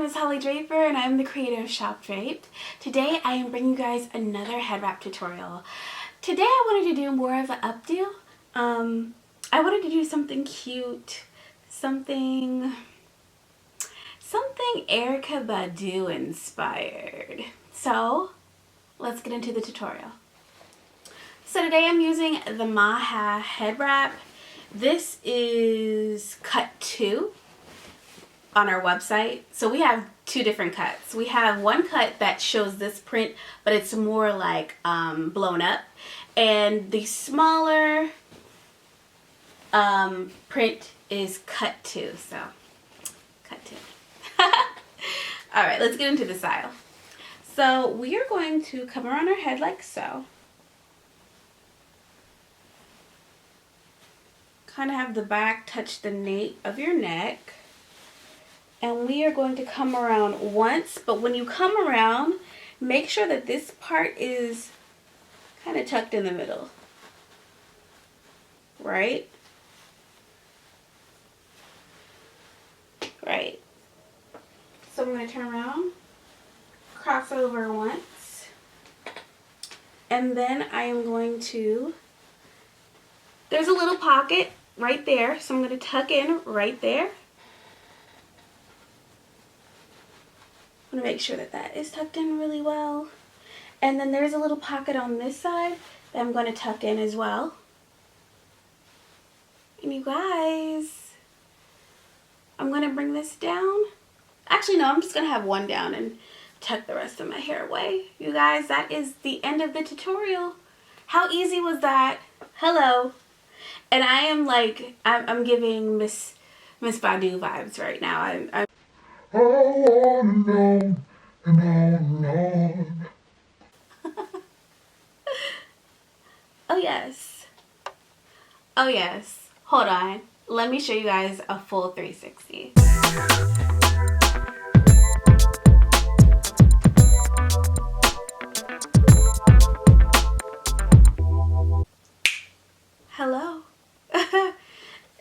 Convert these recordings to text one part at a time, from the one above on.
is Holly Draper and I'm the creator of Shop Draped. Today I am bringing you guys another head wrap tutorial. Today I wanted to do more of an updo. I wanted to do something cute, something Erykah Badu inspired. So let's get into the tutorial. So today I'm using the Maha Headwrap. This is cut 2 on our website. So we have 2 different cuts. We have one cut that shows this print, but it's more like blown up. And the smaller print is cut 2. So cut 2. Alright, let's get into the style. So we are going to come around our head like so. Kind of have the back touch the nape of your neck. And we are going to come around once, but when you come around, make sure that this part is kind of tucked in the middle. Right? Right. So I'm going to turn around, cross over once, and then I am going to, there's a little pocket right there, so I'm going to tuck in right there. I'm going to make sure that that is tucked in really well. And then there's a little pocket on this side that I'm going to tuck in as well. And you guys, I'm going to bring this down. Actually, no, I'm just going to have one down and tuck the rest of my hair away. You guys, that is the end of the tutorial. How easy was that? Hello. And I am like, I'm giving Miss Badu vibes right now. I wanna know and on. Oh yes. Oh yes. Hold on. Let me show you guys a full 360. Hello.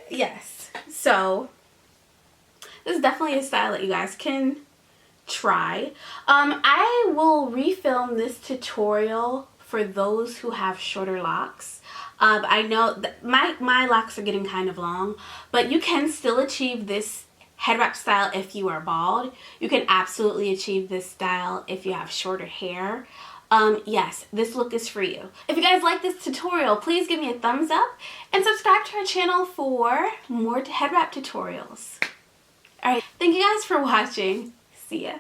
Yes. So this is definitely a style that you guys can try. I will refilm this tutorial for those who have shorter locks. I know that my locks are getting kind of long, but you can still achieve this head wrap style if you are bald. You can absolutely achieve this style if you have shorter hair. Yes, this look is for you. If you guys like this tutorial, please give me a thumbs up and subscribe to our channel for more head wrap tutorials. Alright, thank you guys for watching. See ya.